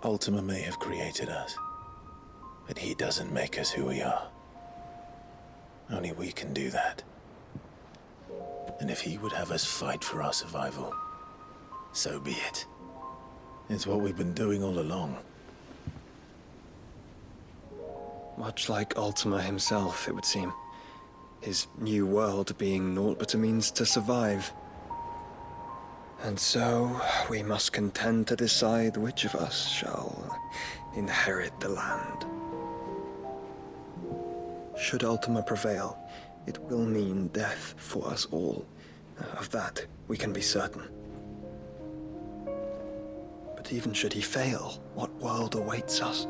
Ultima may have created us, but he doesn't make us who we are. Only we can do that. And if he would have us fight for our survival, so be it. It's what we've been doing all along. Much like Ultima himself, it would seem. His new world being naught but a means to survive. And so, we must contend to decide which of us shall inherit the land. Should Ultima prevail, it will mean death for us all. Of that, we can be certain. But even should he fail, what world awaits us?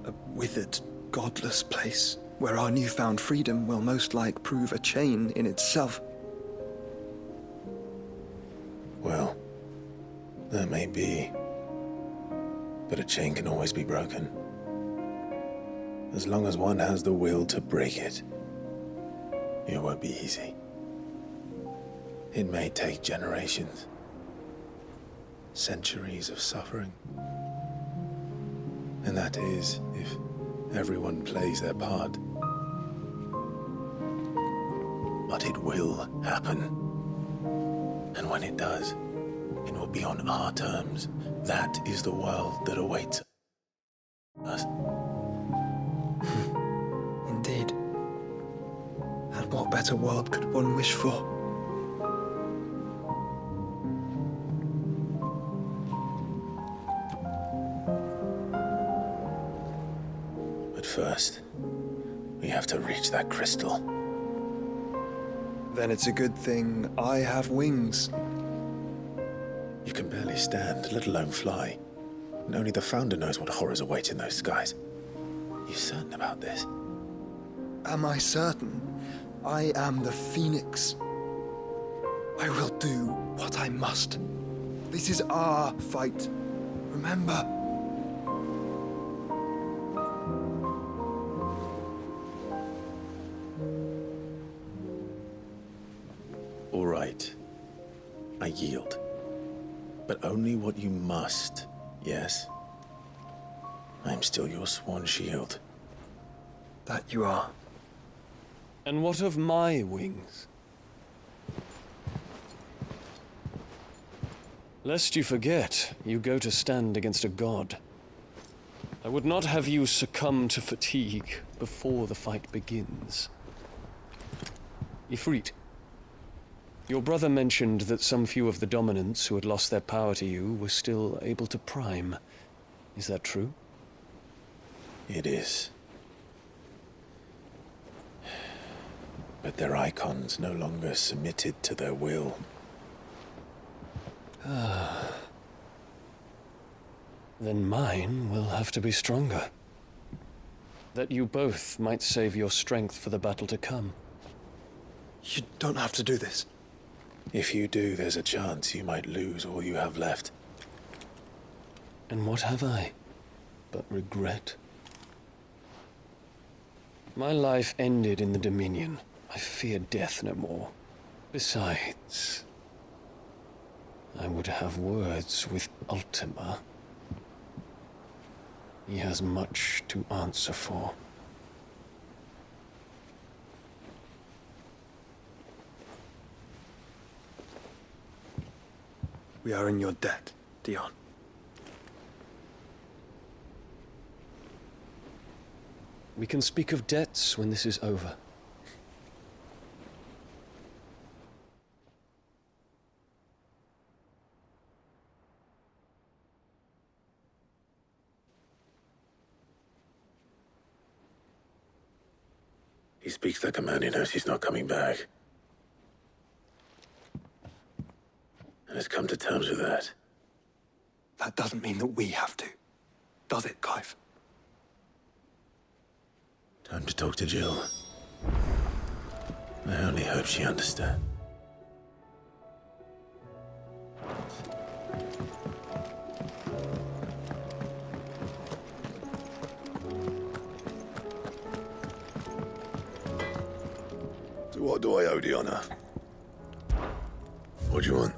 A withered, godless place, where our newfound freedom will most like prove a chain in itself. Well, that may be, but a chain can always be broken. As long as one has the will to break it, it won't be easy. It may take generations, centuries of suffering. And that is if everyone plays their part. But it will happen. And when it does, it will be on our terms. That is the world that awaits us. Indeed. And what better world could one wish for? But first, we have to reach that crystal. Then it's a good thing I have wings. You can barely stand, let alone fly. And only the Founder knows what horrors await in those skies. You certain about this? Am I certain? I am the Phoenix. I will do what I must. This is our fight. Remember? All right. I yield. But only what you must, yes? I'm still your swan shield. That you are. And what of my wings? Lest you forget, you go to stand against a god. I would not have you succumb to fatigue before the fight begins. Ifrit, your brother mentioned that some few of the dominants who had lost their power to you were still able to prime. Is that true? It is. But their icons no longer submitted to their will. Then mine will have to be stronger. That you both might save your strength for the battle to come. You don't have to do this. If you do, there's a chance you might lose all you have left. And what have I but regret? My life ended in the Dominion. I fear death no more. Besides, I would have words with Ultima. He has much to answer for. We are in your debt, Dion. We can speak of debts when this is over. He speaks like a man who knows he's not coming back. And has come to terms with that. That doesn't mean that we have to, does it, Clive? Time to talk to Jill. I only hope she understands. So what do I owe the honor? What do you want?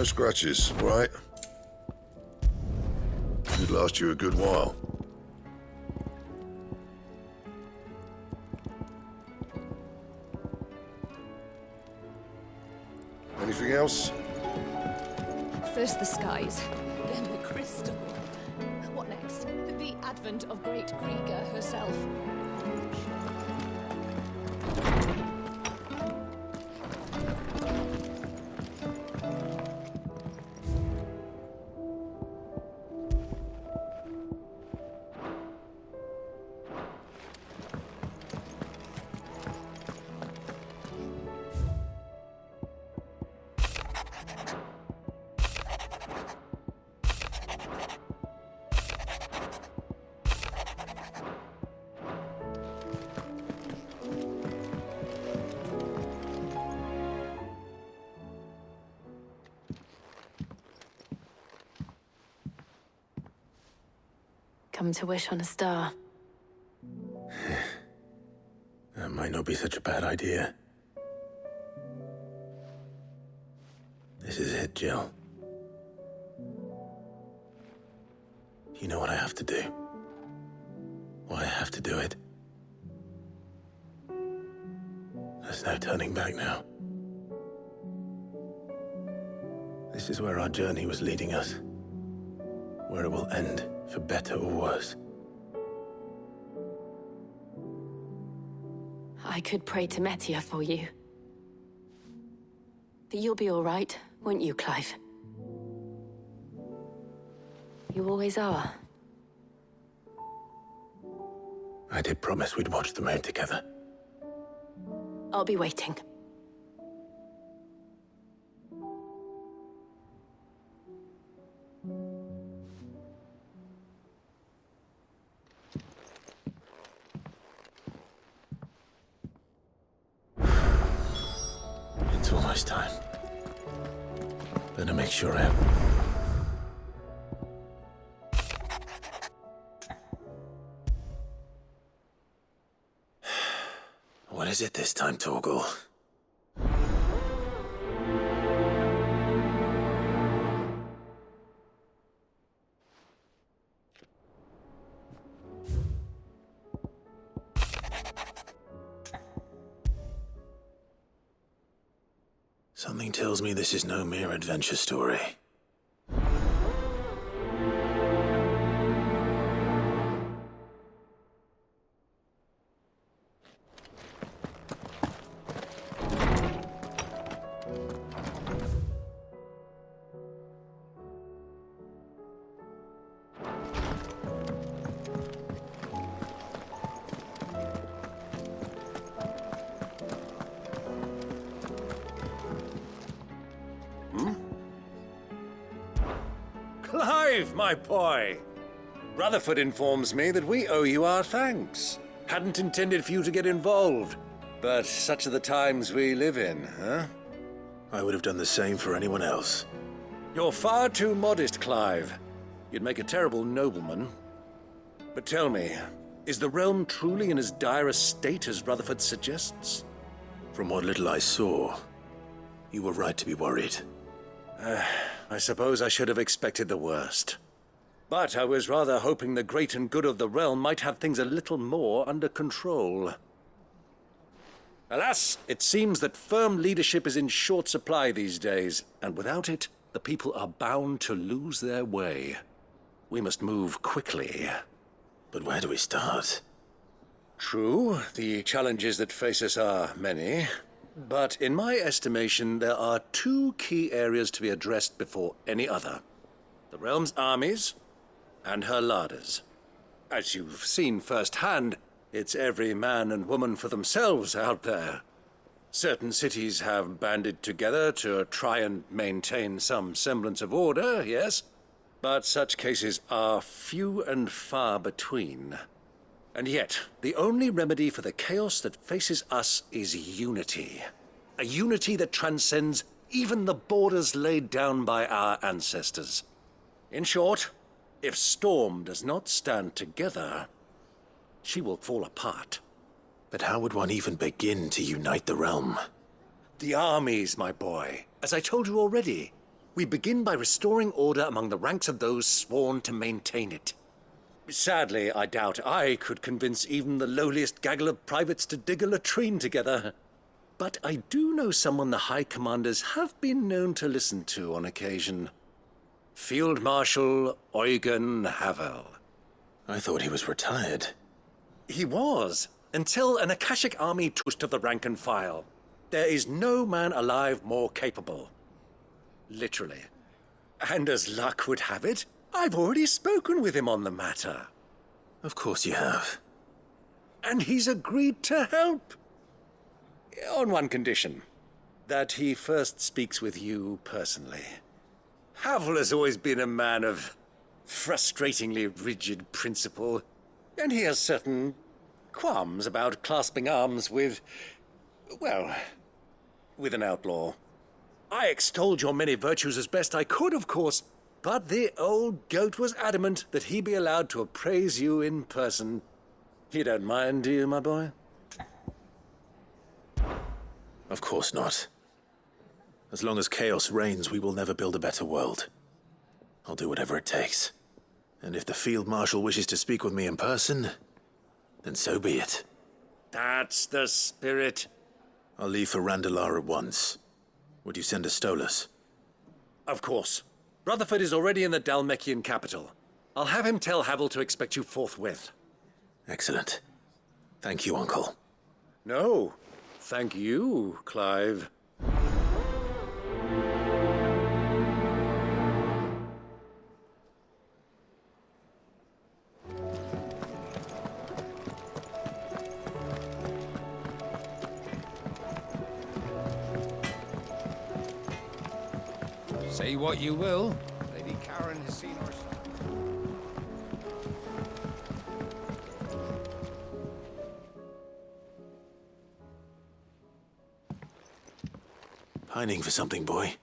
No scratches, right? Should last you a good while. Anything else? First the skies, then the crystal. What next? The advent of great Krieger herself. Come to wish on a star. That might not be such a bad idea. This is it, Jill. You know what I have to do. Why I have to do it. There's no turning back now. This is where our journey was leading us. Where it will end, for better or worse. I could pray to Metia for you. But you'll be all right, won't you, Clive? You always are. I did promise we'd watch the moon together. I'll be waiting. It's almost time. Better make sure I have... What is it this time, Torgal? Something tells me this is no mere adventure story. Clive, my boy! Rutherford informs me that we owe you our thanks. Hadn't intended for you to get involved, but such are the times we live in, huh? I would have done the same for anyone else. You're far too modest, Clive. You'd make a terrible nobleman. But tell me, is the realm truly in as dire a state as Rutherford suggests? From what little I saw, you were right to be worried. I suppose I should have expected the worst. But I was rather hoping the great and good of the realm might have things a little more under control. Alas, it seems that firm leadership is in short supply these days, and without it, the people are bound to lose their way. We must move quickly. But where do we start? True, the challenges that face us are many. But in my estimation, there are two key areas to be addressed before any other. The realm's armies and her larders. As you've seen firsthand, it's every man and woman for themselves out there. Certain cities have banded together to try and maintain some semblance of order, yes, but such cases are few and far between. And yet, the only remedy for the chaos that faces us is unity. A unity that transcends even the borders laid down by our ancestors. In short, if Storm does not stand together, she will fall apart. But how would one even begin to unite the realm? The armies, my boy. As I told you already, we begin by restoring order among the ranks of those sworn to maintain it. Sadly, I doubt I could convince even the lowliest gaggle of privates to dig a latrine together. But I do know someone the High Commanders have been known to listen to on occasion. Field Marshal Eugen Havel. I thought he was retired. He was, until an Akashic army took to the rank and file. There is no man alive more capable. Literally. And as luck would have it, I've already spoken with him on the matter. Of course you have. And he's agreed to help. On one condition. That he first speaks with you personally. Havel has always been a man of frustratingly rigid principle, and he has certain qualms about clasping arms with, well, with an outlaw. I extolled your many virtues as best I could, of course, but the old goat was adamant that he be allowed to appraise you in person. You don't mind, do you, my boy? Of course not. As long as chaos reigns, we will never build a better world. I'll do whatever it takes. And if the Field Marshal wishes to speak with me in person, then so be it. That's the spirit. I'll leave for Randalar at once. Would you send a Stolas? Of course. Rutherford is already in the Dalmekian capital. I'll have him tell Havel to expect you forthwith. Excellent. Thank you, Uncle. No, thank you, Clive. Say what you will, Lady Karen has seen our son. Pining for something, boy.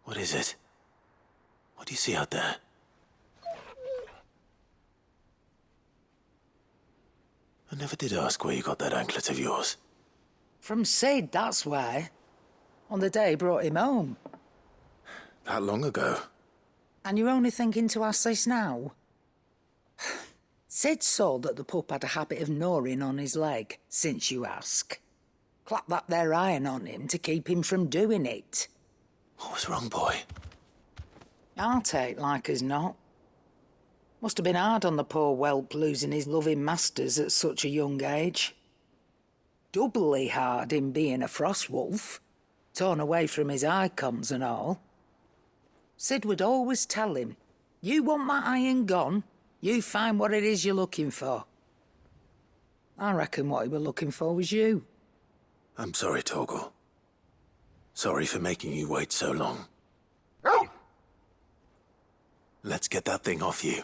What is it? What do you see out there? I never did ask where you got that anklet of yours. From Sid, that's why. On the day he brought him home. That long ago? And you're only thinking to ask this now? Sid saw that the pup had a habit of gnawing on his leg, since you ask. Clap that there iron on him to keep him from doing it. What was wrong, boy? I'll take like as not. Must have been hard on the poor whelp losing his loving masters at such a young age. Doubly hard in being a frost wolf, torn away from his icons and all. Sid would always tell him, you want that iron gone, you find what it is you're looking for. I reckon what he were looking for was you. I'm sorry, Torgal. Sorry for making you wait so long. Let's get that thing off you.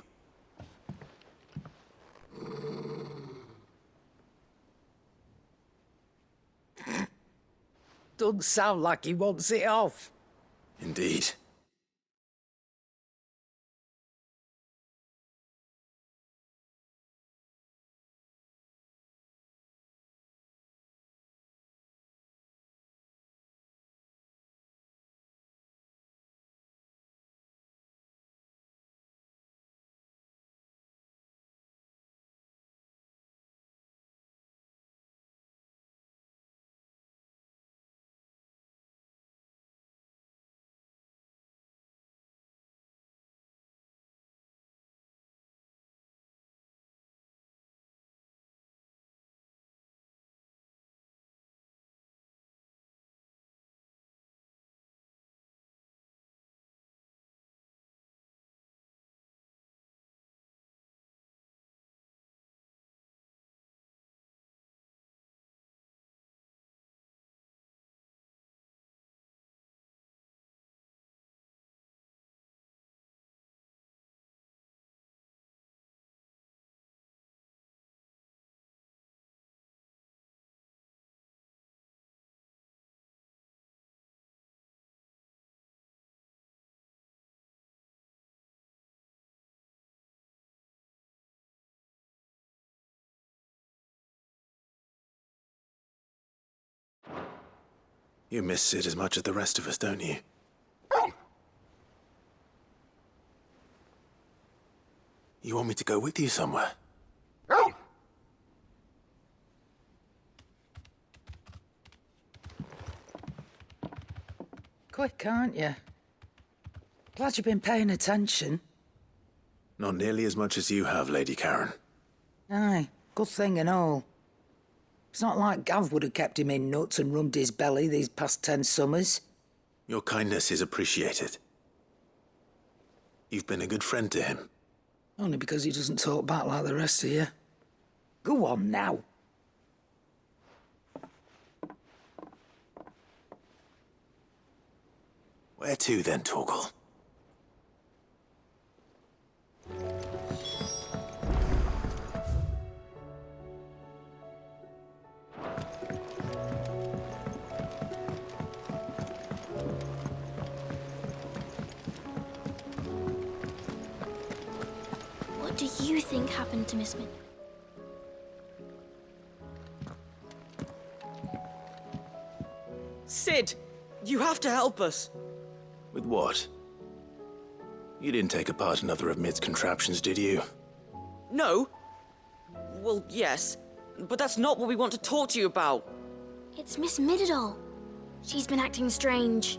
Doesn't sound like he wants it off. Indeed. You miss Sid as much as the rest of us, don't you? You want me to go with you somewhere? Quick, aren't you? Glad you've been paying attention. Not nearly as much as you have, Lady Karen. Aye, good thing and all. It's not like Gav would have kept him in nuts and rubbed his belly these past 10 summers. Your kindness is appreciated. You've been a good friend to him. Only because he doesn't talk back like the rest of you. Go on now. Where to then, Torgal? What do you think happened to Miss Min? Sid, you have to help us. With what? You didn't take apart another of Mid's contraptions, did you? No. Well, yes, but that's not what we want to talk to you about. It's Miss Mididol. She's been acting strange.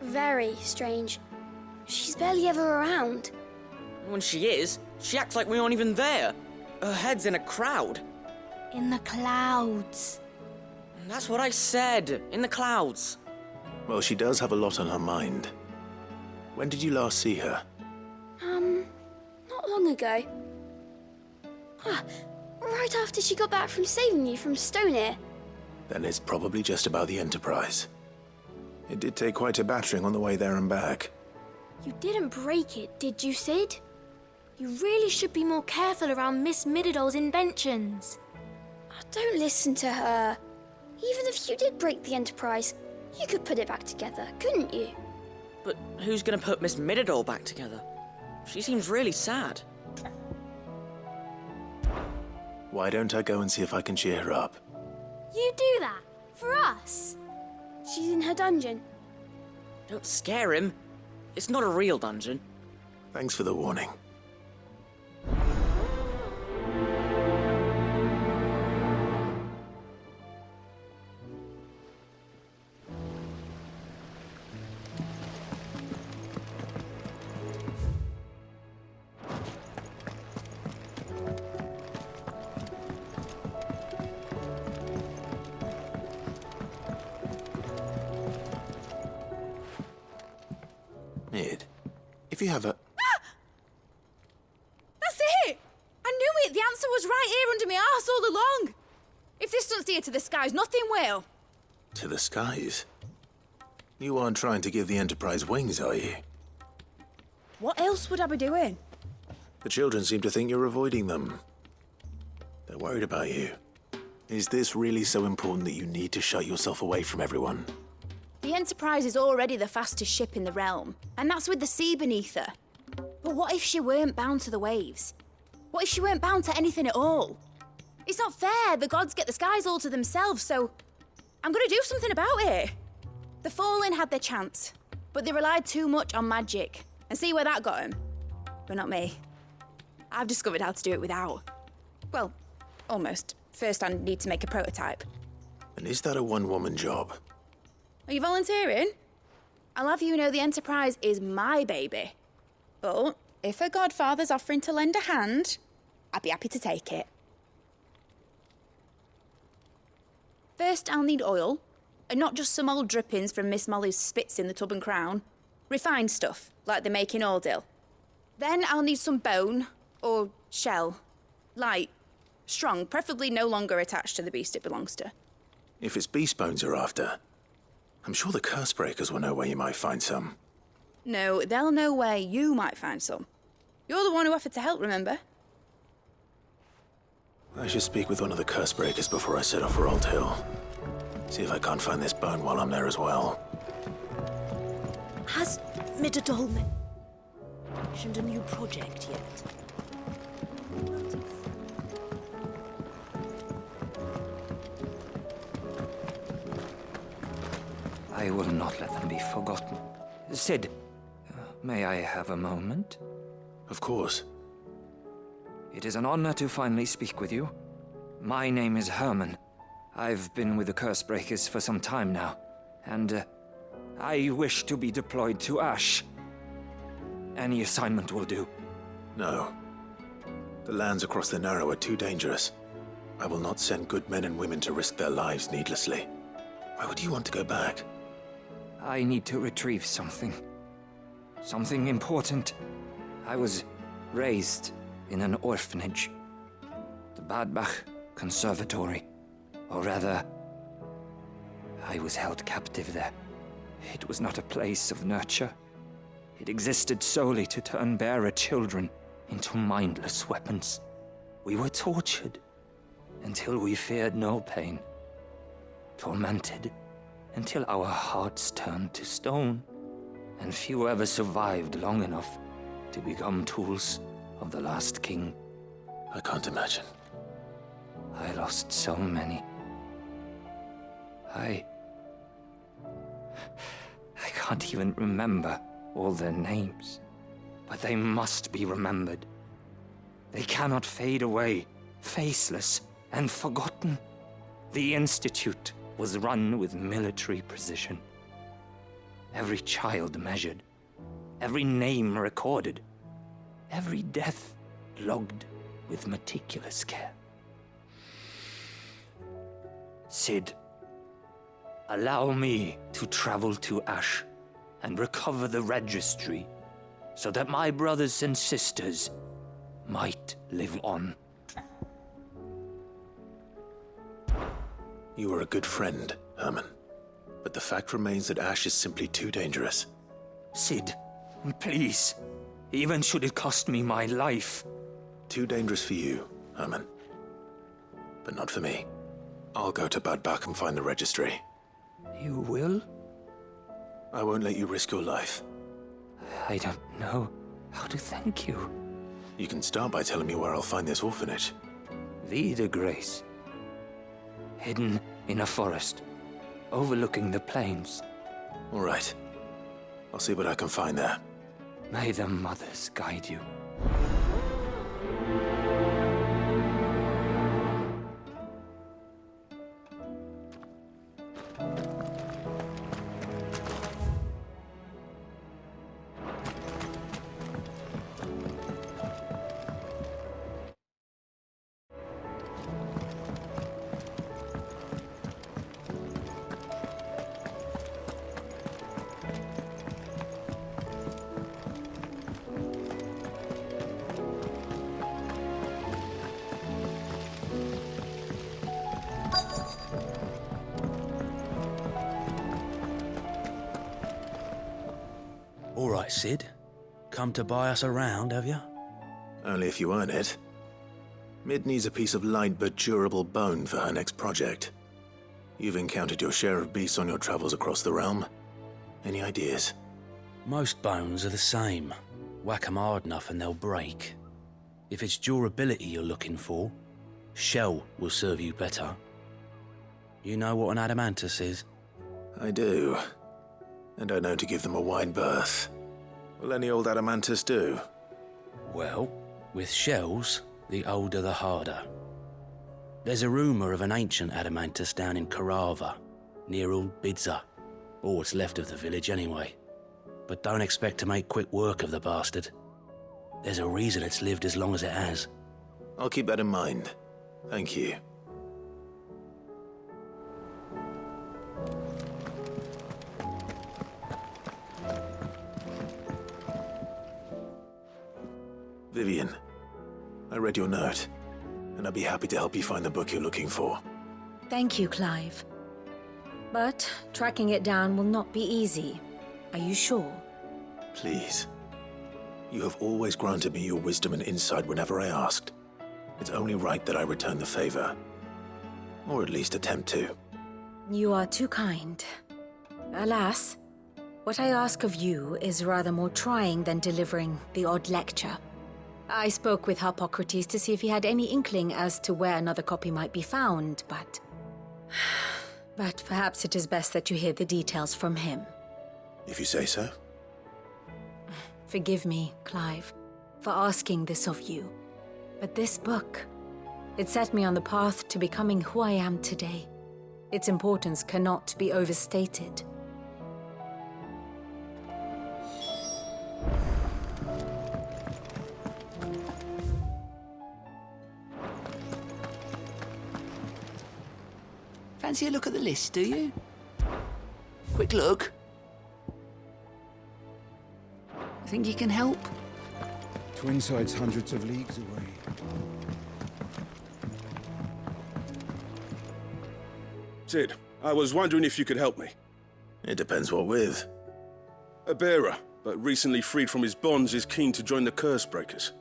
Very strange. She's barely ever around. When she is, she acts like we aren't even there. Her head's in a crowd. In the clouds. That's what I said, in the clouds. Well, she does have a lot on her mind. When did you last see her? Not long ago. Right after she got back from saving you from Stonehenge. Then it's probably just about the Enterprise. It did take quite a battering on the way there and back. You didn't break it, did you, Sid? You really should be more careful around Miss Mididol's inventions. Don't listen to her. Even if you did break the Enterprise, you could put it back together, couldn't you? But who's gonna put Miss Mididol back together? She seems really sad. Why don't I go and see if I can cheer her up? You do that? For us? She's in her dungeon. Don't scare him. It's not a real dungeon. Thanks for the warning. Mid, if you have a... That's it! I knew it! The answer was right here under my arse all along! If this doesn't steer to the skies, nothing will. To the skies? You aren't trying to give the Enterprise wings, are you? What else would I be doing? The children seem to think you're avoiding them. They're worried about you. Is this really so important that you need to shut yourself away from everyone? The Enterprise is already the fastest ship in the realm, and that's with the sea beneath her. But what if she weren't bound to the waves? What if she weren't bound to anything at all? It's not fair. The gods get the skies all to themselves, so I'm gonna do something about it. The Fallen had their chance, but they relied too much on magic. And see where that got them? But not me. I've discovered how to do it without. Well, almost. First I need to make a prototype. And is that a one-woman job? Are you volunteering? I'll have you know the Enterprise is my baby. But if her godfather's offering to lend a hand, I'd be happy to take it. First, I'll need oil, and not just some old drippings from Miss Molly's spits in the Tub and Crown. Refined stuff, like they make in Ordill. Then I'll need some bone, or shell. Light, strong, preferably no longer attached to the beast it belongs to. If it's beast bones you're after, I'm sure the curse breakers will know where you might find some. No, they'll know where you might find some. You're the one who offered to help, remember? I should speak with one of the curse breakers before I set off for Old Hill. See if I can't find this bone while I'm there as well. Has Mididol mentioned a new project yet? I will not let them be forgotten. Sid, may I have a moment? Of course. It is an honor to finally speak with you. My name is Herman. I've been with the Cursebreakers for some time now, and I wish to be deployed to Ash. Any assignment will do. No. The lands across the Narrow are too dangerous. I will not send good men and women to risk their lives needlessly. Why would you want to go back? I need to retrieve something. Something important. I was raised in an orphanage. The Badbach Conservatory. Or rather, I was held captive there. It was not a place of nurture. It existed solely to turn bearer children into mindless weapons. We were tortured until we feared no pain. Tormented until our hearts turned to stone. And few ever survived long enough to become tools of the last king. I can't imagine. I lost so many. I can't even remember all their names. But they must be remembered. They cannot fade away, faceless and forgotten. The Institute was run with military precision. Every child measured, every name recorded, every death logged with meticulous care. Sid, allow me to travel to Ash and recover the registry so that my brothers and sisters might live on. You were a good friend, Herman. But the fact remains that Ash is simply too dangerous. Sid, please. Even should it cost me my life. Too dangerous for you, Herman. But not for me. I'll go to Bad Bach and find the registry. You will? I won't let you risk your life. I don't know how to thank you. You can start by telling me where I'll find this orphanage. Vida Grace. Hidden in a forest, overlooking the plains. All right. I'll see what I can find there. May the mothers guide you. All right, Sid. Come to buy us around, have you? Only if you earn it. Mid needs a piece of light but durable bone for her next project. You've encountered your share of beasts on your travels across the realm. Any ideas? Most bones are the same. Whack 'em hard enough and they'll break. If it's durability you're looking for, shell will serve you better. You know what an adamantus is? I do. And I know to give them a wide berth. Will any old adamantus do? Well, with shells, the older the harder. There's a rumour of an ancient adamantus down in Karava, near Old Bidza, or what's left of the village anyway. But don't expect to make quick work of the bastard. There's a reason it's lived as long as it has. I'll keep that in mind. Thank you. Vivian, I read your note, and I'd be happy to help you find the book you're looking for. Thank you, Clive. But tracking it down will not be easy. Are you sure? Please. You have always granted me your wisdom and insight whenever I asked. It's only right that I return the favor. Or at least attempt to. You are too kind. Alas, what I ask of you is rather more trying than delivering the odd lecture. I spoke with Hippocrates to see if he had any inkling as to where another copy might be found, but But perhaps it is best that you hear the details from him. If you say so. Forgive me, Clive, for asking this of you. But this book, it set me on the path to becoming who I am today. Its importance cannot be overstated. Fancy a look at the list, do you? Quick look. Think you can help? Twinside's hundreds of leagues away. Sid, I was wondering if you could help me. It depends what with. A bearer, but recently freed from his bonds, is keen to join the Curse Breakers.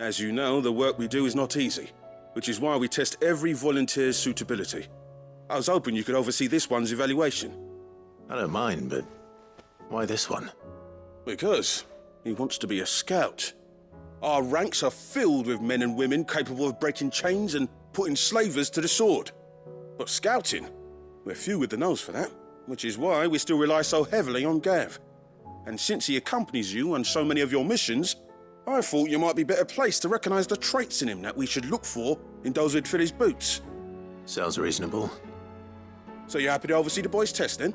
As you know, the work we do is not easy, which is why we test every volunteer's suitability. I was hoping you could oversee this one's evaluation. I don't mind, but why this one? Because he wants to be a scout. Our ranks are filled with men and women capable of breaking chains and putting slavers to the sword. But scouting, we're few with the nose for that, which is why we still rely so heavily on Gav. And since he accompanies you on so many of your missions, I thought you might be better placed to recognize the traits in him that we should look for in those who'd fill his boots. Sounds reasonable. So you're happy to oversee the boys' test, then?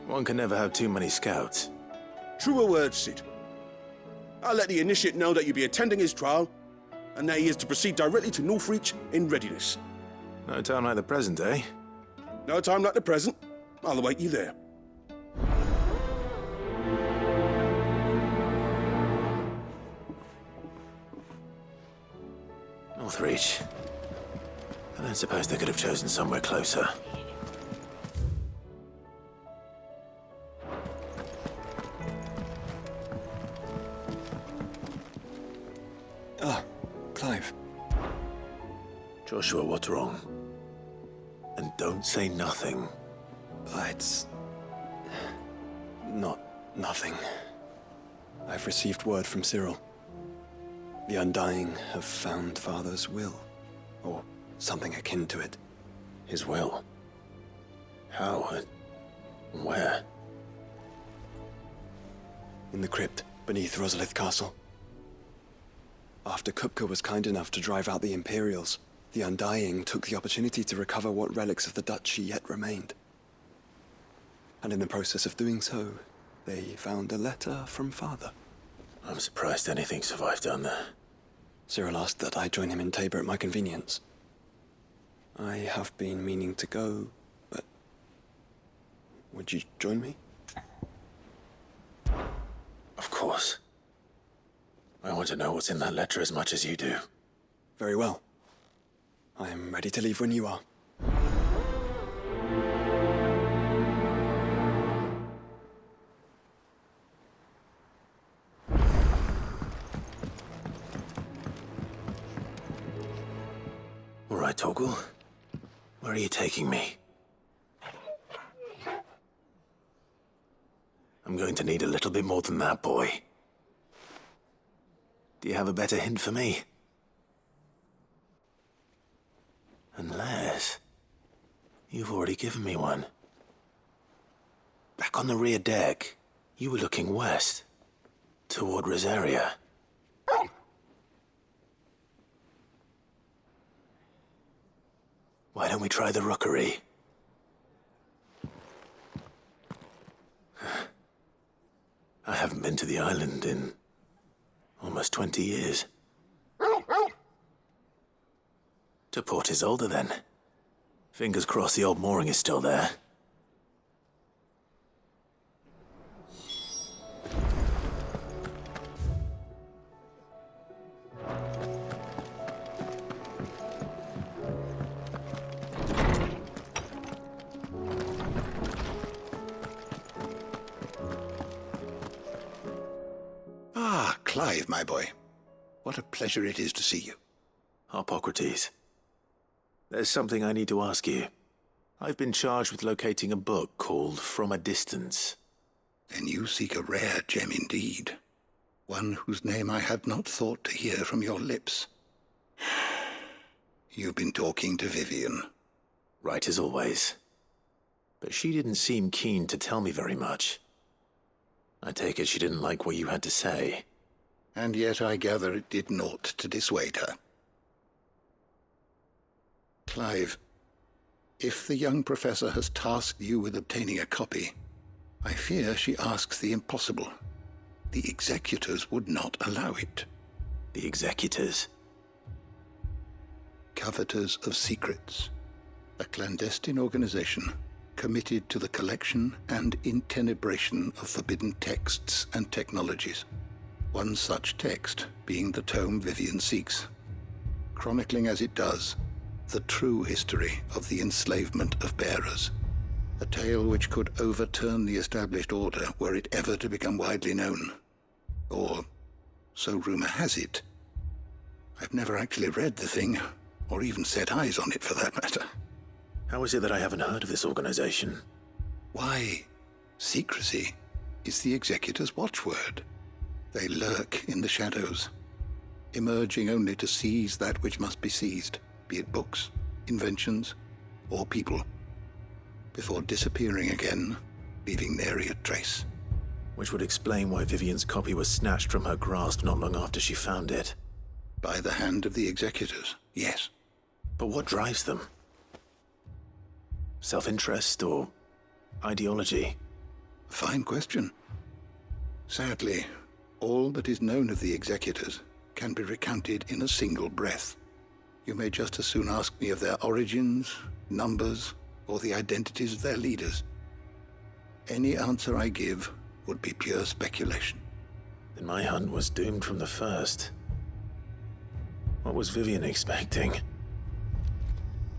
One can never have too many scouts. Truer words, Sid. I'll let the initiate know that you'll be attending his trial, and that he is to proceed directly to Northreach in readiness. No time like the present, eh? No time like the present. I'll await you there. Northreach. I don't suppose they could have chosen somewhere closer. Ah, Clive. Joshua, what's wrong? And don't say nothing. It's not nothing. I've received word from Cyril. The Undying have found Father's will, or something akin to it. His will? How and where? In the crypt beneath Rosalith Castle. After Kupka was kind enough to drive out the Imperials, the Undying took the opportunity to recover what relics of the Duchy yet remained. And in the process of doing so, they found a letter from Father. I'm surprised anything survived down there. Cyril asked that I join him in Tabor at my convenience. I have been meaning to go, but would you join me? Of course. I want to know what's in that letter as much as you do. Very well. I am ready to leave when you are. All right, Torgal. Where are you taking me? I'm going to need a little bit more than that, boy. Do you have a better hint for me? Unless you've already given me one. Back on the rear deck, you were looking west, toward Rosaria. Why don't we try the rookery? I haven't been to the island in almost 20 years. To Port Isolde, then. Fingers crossed the old mooring is still there. Ah, Clive, my boy. What a pleasure it is to see you. Hippocrates. There's something I need to ask you. I've been charged with locating a book called From a Distance. Then you seek a rare gem indeed. One whose name I had not thought to hear from your lips. You've been talking to Vivian. Right as always. But she didn't seem keen to tell me very much. I take it she didn't like what you had to say. And yet I gather it did naught to dissuade her. Clive, if the young professor has tasked you with obtaining a copy, I fear she asks the impossible. The executors would not allow it. The executors? Coveters of Secrets. A clandestine organization committed to the collection and intenebration of forbidden texts and technologies. One such text being the tome Vivian seeks, chronicling as it does the true history of the enslavement of bearers. A tale which could overturn the established order were it ever to become widely known. Or, so rumor has it. I've never actually read the thing, or even set eyes on it for that matter. How is it that I haven't heard of this organization? Why, secrecy is the executor's watchword. They lurk in the shadows, emerging only to seize that which must be seized, be it books, inventions, or people, before disappearing again, leaving nary a trace. Which would explain why Vivian's copy was snatched from her grasp not long after she found it. By the hand of the executors, yes. But what drives them? Self-interest or ideology? Fine question. Sadly, all that is known of the executors can be recounted in a single breath. You may just as soon ask me of their origins, numbers, or the identities of their leaders. Any answer I give would be pure speculation. Then my hunt was doomed from the first. What was Vivian expecting?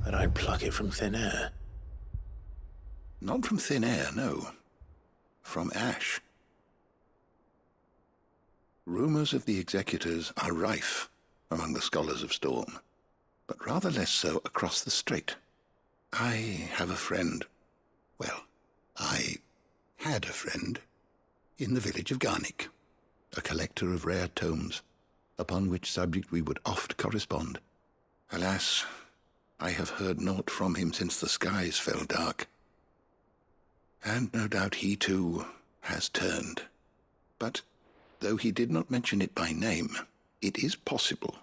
That I'd pluck it from thin air? Not from thin air, no. From ash. Rumors of the executors are rife among the scholars of Storm, but rather less so across the strait. I have a friend. Well, I had a friend in the village of Garnick, a collector of rare tomes, upon which subject we would oft correspond. Alas, I have heard naught from him since the skies fell dark. And no doubt he, too, has turned. But, though he did not mention it by name, it is possible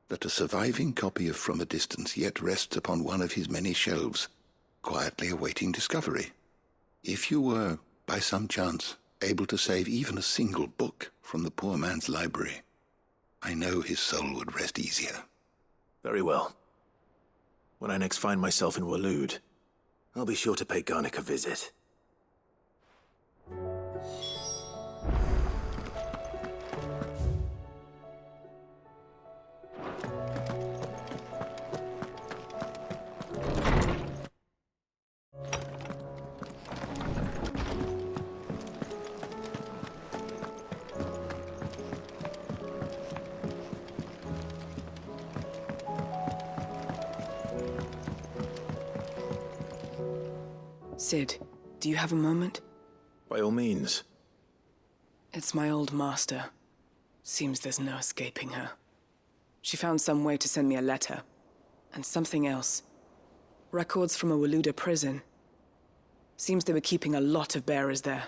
that a surviving copy of From a Distance yet rests upon one of his many shelves, quietly awaiting discovery. If you were, by some chance, able to save even a single book from the poor man's library, I know his soul would rest easier. Very well. When I next find myself in Waloed, I'll be sure to pay Garnick a visit. Sid, do you have a moment? By all means. It's my old master. Seems there's no escaping her. She found some way to send me a letter. And something else. Records from a Waluda prison. Seems they were keeping a lot of bearers there.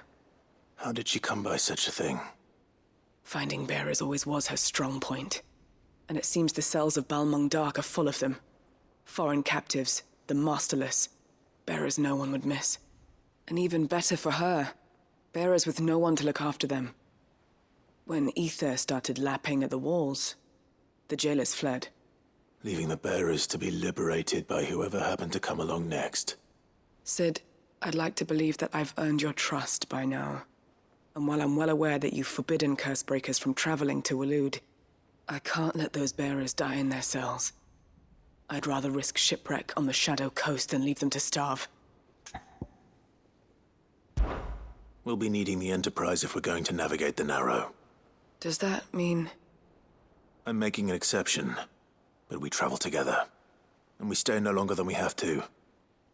How did she come by such a thing? Finding bearers always was her strong point. And it seems the cells of Balmung Dark are full of them. Foreign captives, the masterless. Bearers no one would miss. And even better for her, bearers with no one to look after them. When ether started lapping at the walls, the jailers fled. Leaving the bearers to be liberated by whoever happened to come along next. Sid, I'd like to believe that I've earned your trust by now. And while I'm well aware that you've forbidden Cursebreakers from traveling to Waloed, I can't let those bearers die in their cells. I'd rather risk shipwreck on the Shadow Coast than leave them to starve. We'll be needing the Enterprise if we're going to navigate the Narrow. Does that mean... I'm making an exception, but we travel together. And we stay no longer than we have to.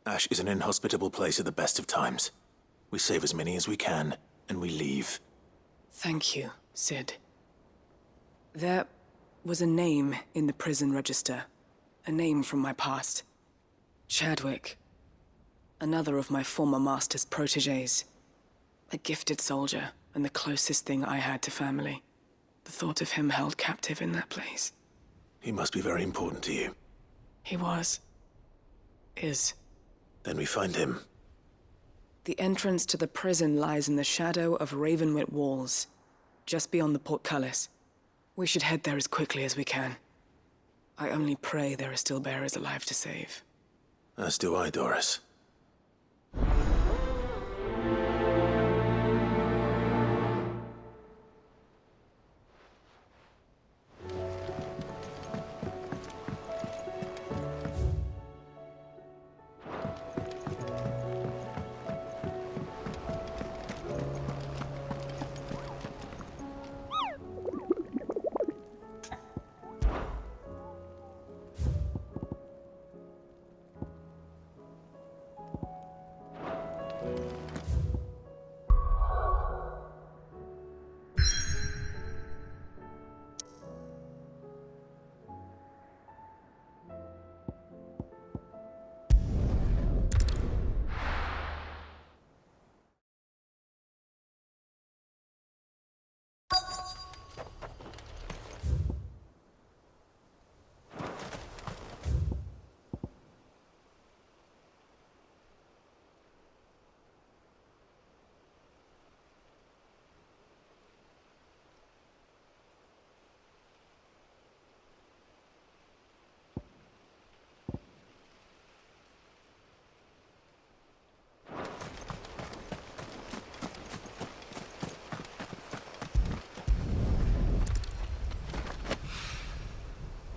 Ash is an inhospitable place at the best of times. We save as many as we can, and we leave. Thank you, Sid. There was a name in the prison register. A name from my past. Chadwick. Another of my former master's protégés. A gifted soldier, and the closest thing I had to family. The thought of him held captive in that place. He must be very important to you. He was. Is. Then we find him. The entrance to the prison lies in the shadow of Ravenwit walls, just beyond the portcullis. We should head there as quickly as we can. I only pray there are still bearers alive to save. As do I, Doris.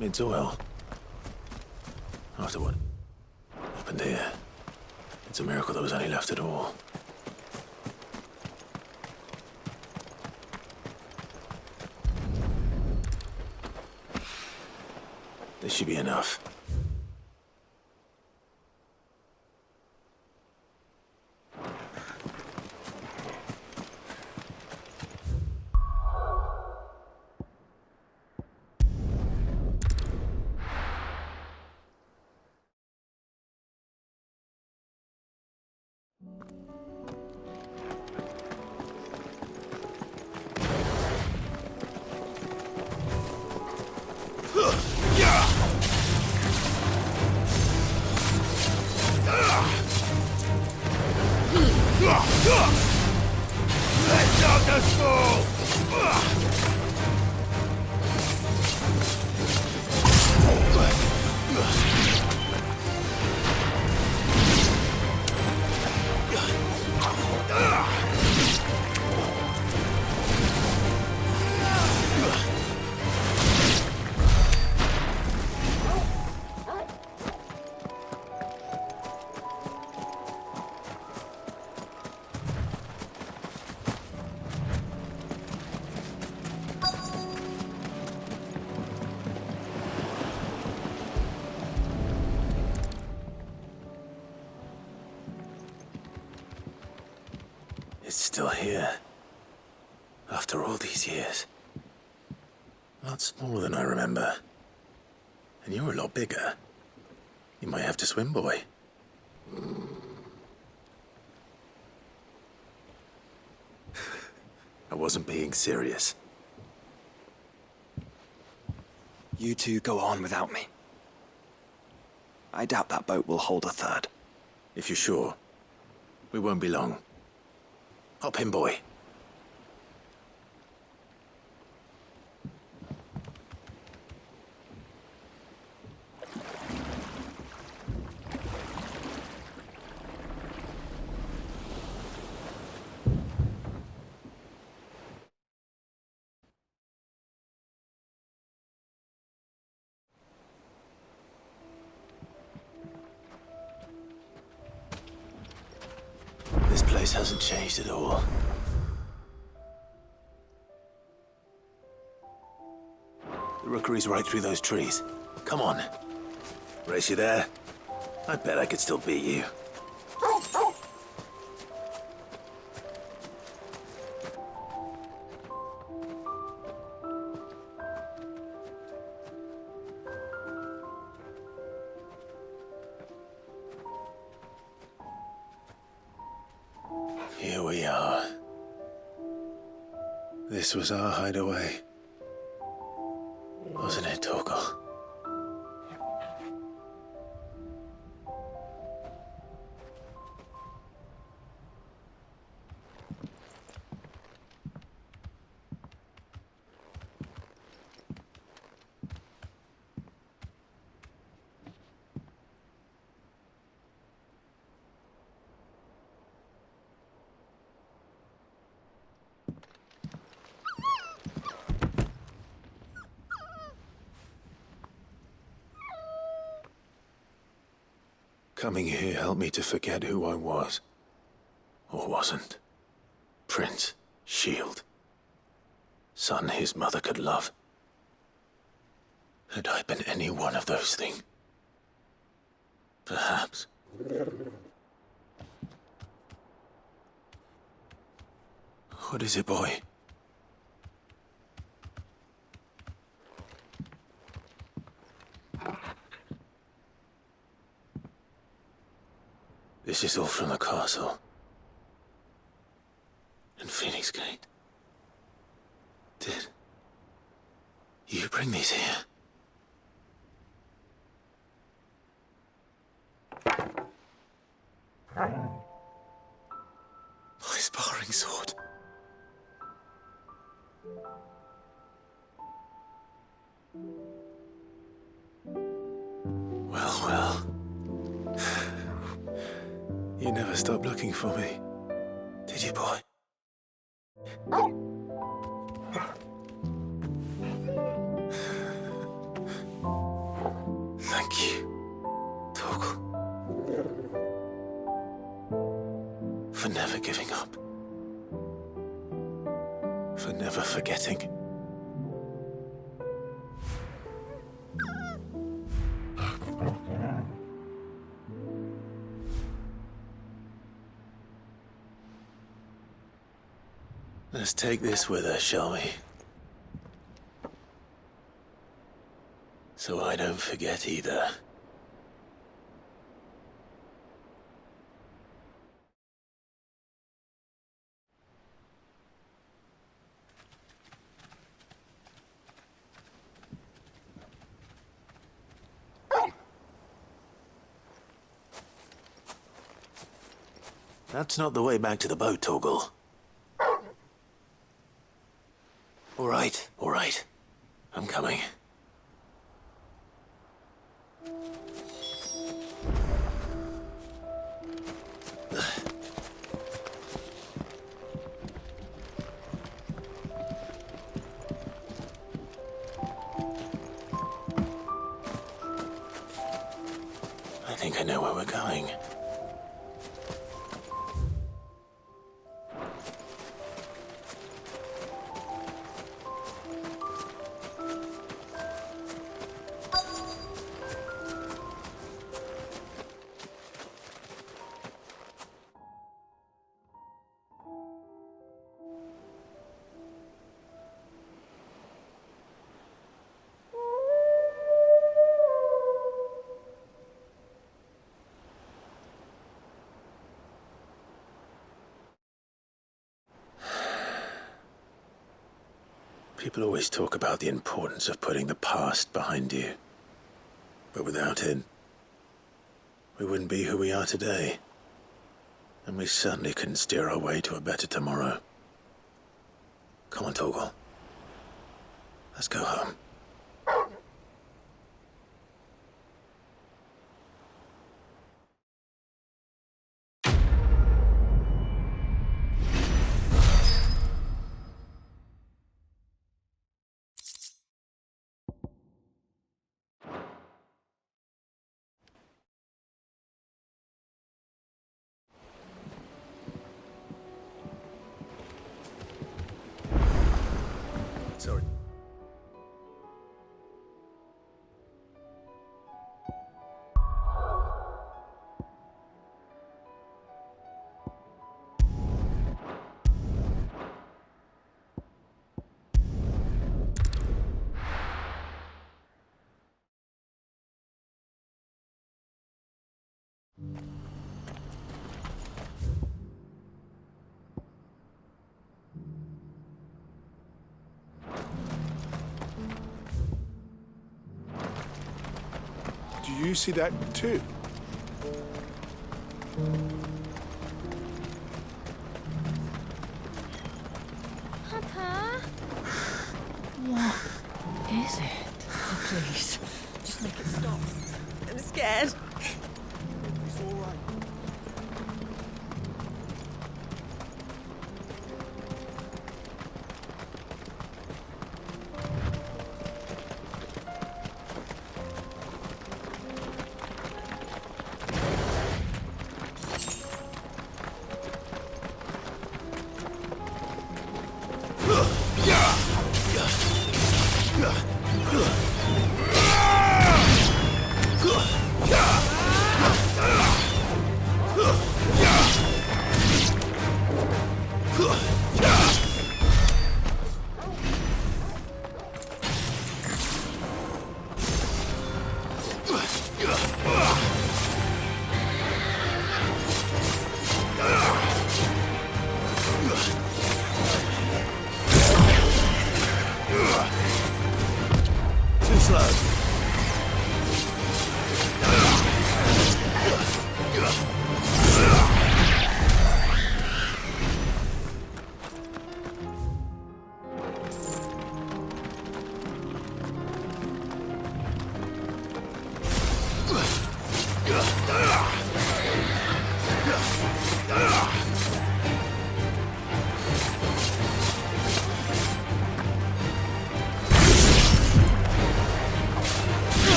It's well. After what happened here, it's a miracle there was any left at all. This should be enough. It's still here. After all these years. A lot smaller than I remember. And you're a lot bigger. You might have to swim, boy. I wasn't being serious. You two go on without me. I doubt that boat will hold a third. If you're sure, we won't be long. Hop in, boy. This place hasn't changed at all. The rookery's right through those trees. Come on. Race you there? I bet I could still beat you. This was our hideaway. Wasn't it, Torgal? Coming here helped me to forget who I was. Or wasn't. Prince, shield. Son his mother could love. Had I been any one of those things? Perhaps. What is it, boy? This is all from the castle. And Phoenix Gate. Did you bring these here? My sparring sword. Well. You never stopped looking for me, did you, boy? Thank you, Torgal, for never giving up, for never forgetting. Let's take this with us, shall we? So I don't forget either. That's not the way back to the boat, Torgal. All right. I'm coming. I think I know where we're going. People always talk about the importance of putting the past behind you. But without it, we wouldn't be who we are today. And we certainly couldn't steer our way to a better tomorrow. Come on, Torgal. Let's go home. Sorry. Do you see that too? Papa? What is it? Oh, please, just make it stop. I'm scared. It's all right. Too slow.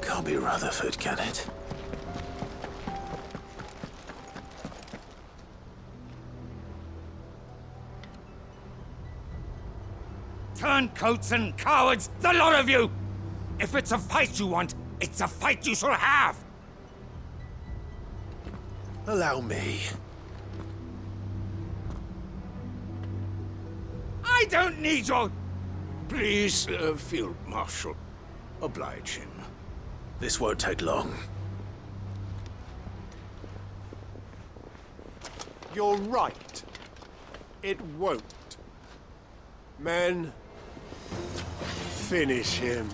Can't be Rutherford, can it? Turncoats and cowards, the lot of you! If it's a fight you want, it's a fight you shall have! Allow me. I don't need your... Please, Field Marshal, oblige him. This won't take long. You're right. It won't. Men, finish him.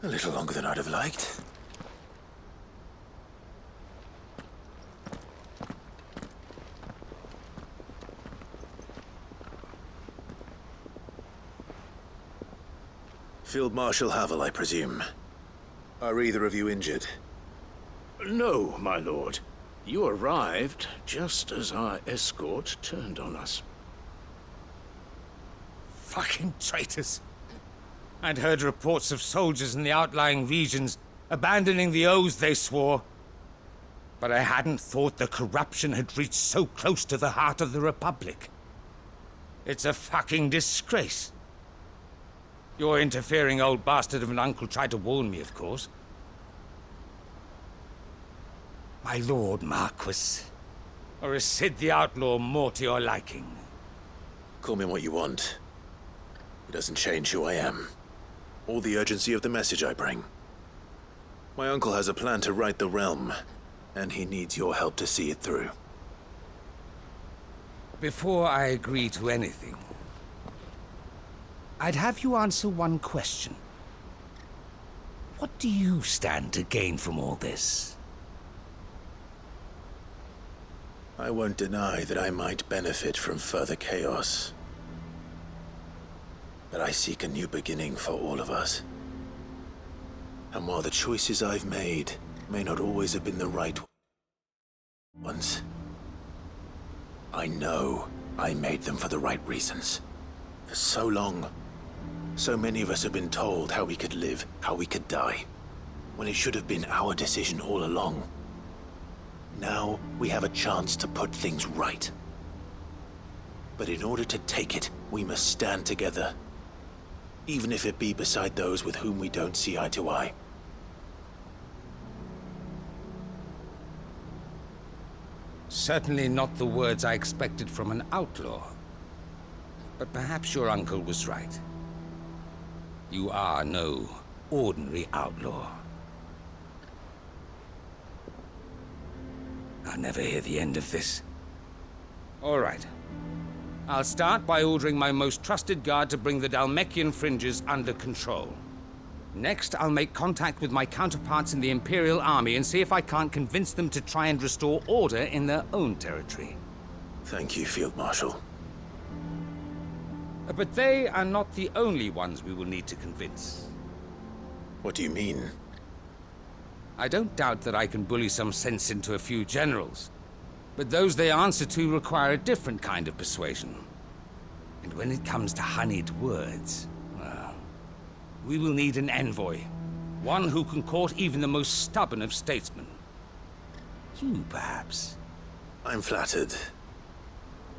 A little longer than I'd have liked. Field Marshal Havel, I presume. Are either of you injured? No, my lord. You arrived just as our escort turned on us. Fucking traitors. I'd heard reports of soldiers in the outlying regions abandoning the oaths they swore. But I hadn't thought the corruption had reached so close to the heart of the Republic. It's a fucking disgrace. Your interfering old bastard of an uncle tried to warn me, of course. My lord Marquis. Or is Sid the Outlaw more to your liking? Call me what you want. It doesn't change who I am, or the urgency of the message I bring. My uncle has a plan to right the realm, and he needs your help to see it through. Before I agree to anything, I'd have you answer one question. What do you stand to gain from all this? I won't deny that I might benefit from further chaos. But I seek a new beginning for all of us. And while the choices I've made may not always have been the right ones, I know I made them for the right reasons. For so long, so many of us have been told how we could live, how we could die, when it should have been our decision all along. Now we have a chance to put things right. But in order to take it, we must stand together, even if it be beside those with whom we don't see eye to eye. Certainly not the words I expected from an outlaw. But perhaps your uncle was right. You are no ordinary outlaw. I'll never hear the end of this. All right. I'll start by ordering my most trusted guard to bring the Dhalmekian fringes under control. Next, I'll make contact with my counterparts in the Imperial Army and see if I can't convince them to try and restore order in their own territory. Thank you, Field Marshal. But they are not the only ones we will need to convince. What do you mean? I don't doubt that I can bully some sense into a few generals, but those they answer to require a different kind of persuasion. And when it comes to honeyed words, well, we will need an envoy. One who can court even the most stubborn of statesmen. You, perhaps? I'm flattered.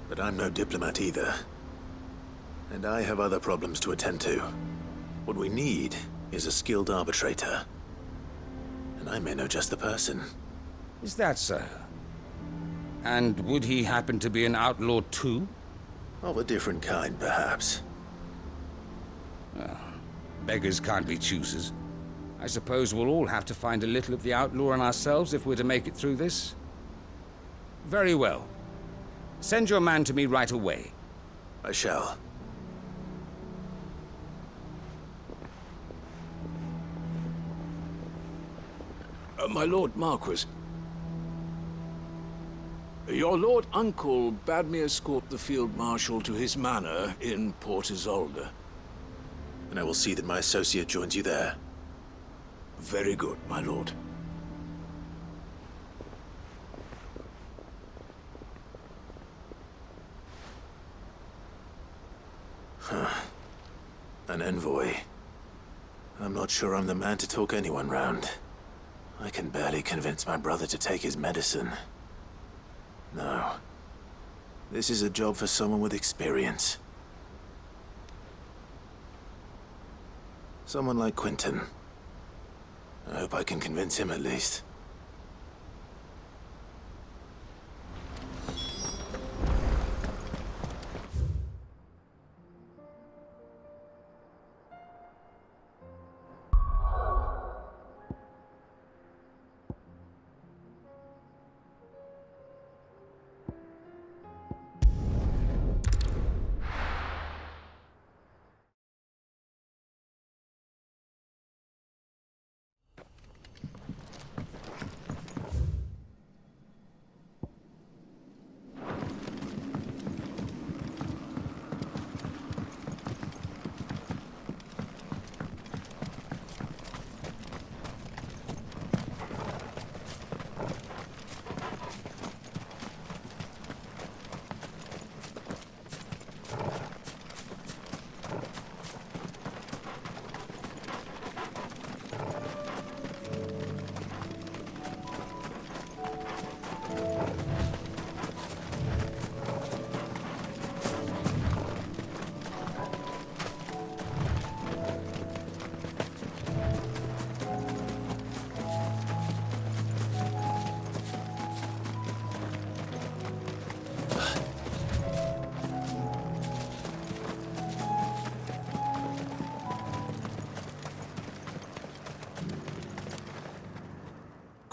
But I'm no diplomat either. And I have other problems to attend to. What we need is a skilled arbitrator. And I may know just the person. Is that so? And would he happen to be an outlaw too? Of a different kind, perhaps. Well, beggars can't be choosers. I suppose we'll all have to find a little of the outlaw in ourselves if we're to make it through this. Very well. Send your man to me right away. I shall. My Lord Marquis. Your Lord Uncle bade me escort the Field Marshal to his manor in Port Isolde. And I will see that my associate joins you there. Very good, my lord. Huh. An envoy. I'm not sure I'm the man to talk anyone round. I can barely convince my brother to take his medicine. No. This is a job for someone with experience. Someone like Quentin. I hope I can convince him at least.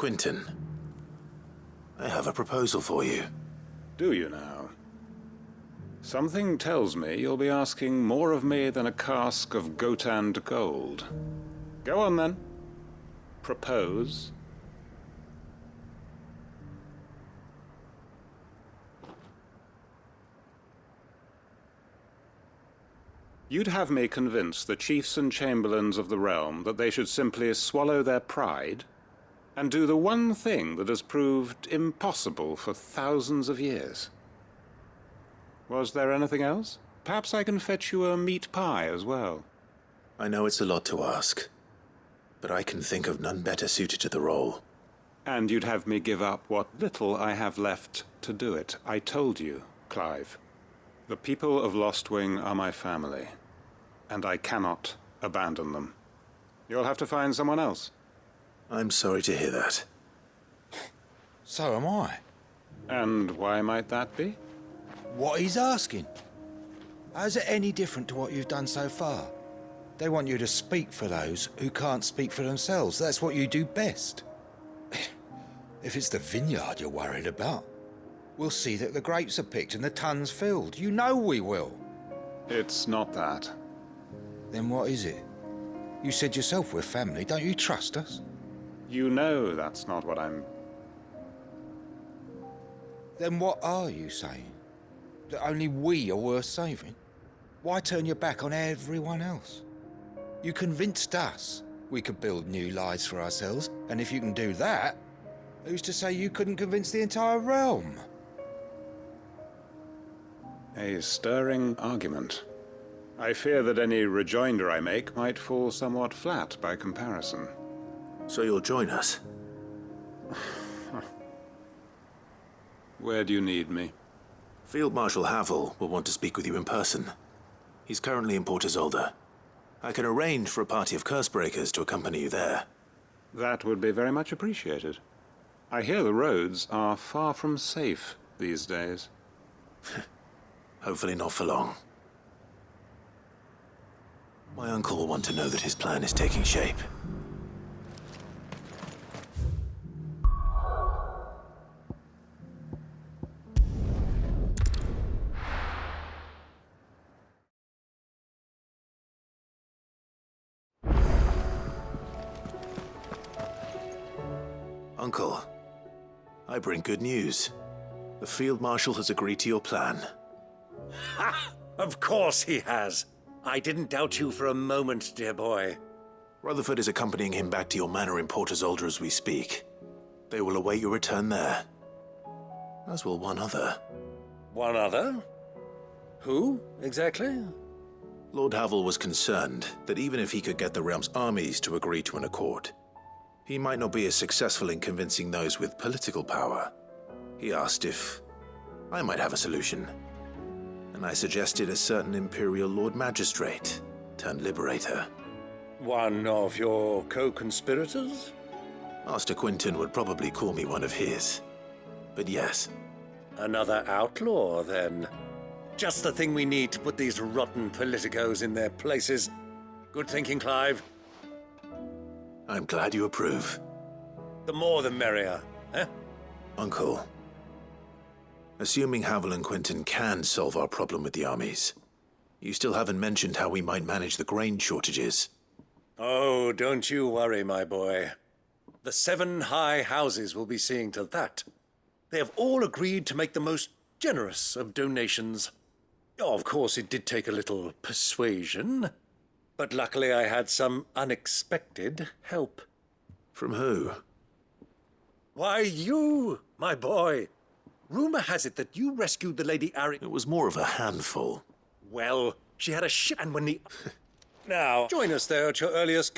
Quentin, I have a proposal for you. Do you now? Something tells me you'll be asking more of me than a cask of Goty gold. Go on then. Propose. You'd have me convince the chiefs and chamberlains of the realm that they should simply swallow their pride and do the one thing that has proved impossible for thousands of years. Was there anything else? Perhaps I can fetch you a meat pie as well. I know it's a lot to ask, but I can think of none better suited to the role. And you'd have me give up what little I have left to do it. I told you, Clive. The people of Lost Wing are my family, and I cannot abandon them. You'll have to find someone else. I'm sorry to hear that. So am I. And why might that be? What he's asking. How's it any different to what you've done so far? They want you to speak for those who can't speak for themselves. That's what you do best. If it's the vineyard you're worried about, we'll see that the grapes are picked and the tons filled. You know we will. It's not that. Then what is it? You said yourself we're family. Don't you trust us? You know that's not what I'm... Then what are you saying? That only we are worth saving? Why turn your back on everyone else? You convinced us we could build new lives for ourselves, and if you can do that, who's to say you couldn't convince the entire realm? A stirring argument. I fear that any rejoinder I make might fall somewhat flat by comparison. So you'll join us? Where do you need me? Field Marshal Havel will want to speak with you in person. He's currently in Port Isolde. I can arrange for a party of Cursebreakers to accompany you there. That would be very much appreciated. I hear the roads are far from safe these days. Hopefully not for long. My uncle will want to know that his plan is taking shape. Uncle, I bring good news. The Field Marshal has agreed to your plan. Ha! Of course he has. I didn't doubt you for a moment, dear boy. Rutherford is accompanying him back to your manor in Port Isolde as we speak. They will await your return there. As will one other. One other? Who, exactly? Lord Havel was concerned that even if he could get the realm's armies to agree to an accord, he might not be as successful in convincing those with political power. He asked if I might have a solution, and I suggested a certain Imperial Lord Magistrate turned Liberator. One of your co-conspirators? Master Quinton would probably call me one of his, but yes. Another outlaw, then. Just the thing we need to put these rotten politicos in their places. Good thinking, Clive. I'm glad you approve. The more the merrier, eh? Uncle, assuming Havel and Quinton can solve our problem with the armies, you still haven't mentioned how we might manage the grain shortages. Oh, don't you worry, my boy. The 7 high houses will be seeing to that. They have all agreed to make the most generous of donations. Oh, of course, it did take a little persuasion, but luckily I had some unexpected help. From who? Why, you, my boy. Rumor has it that you rescued the Lady Ari... It was more of a handful. Well, she had a ship, and when the... Now, join us there at your earliest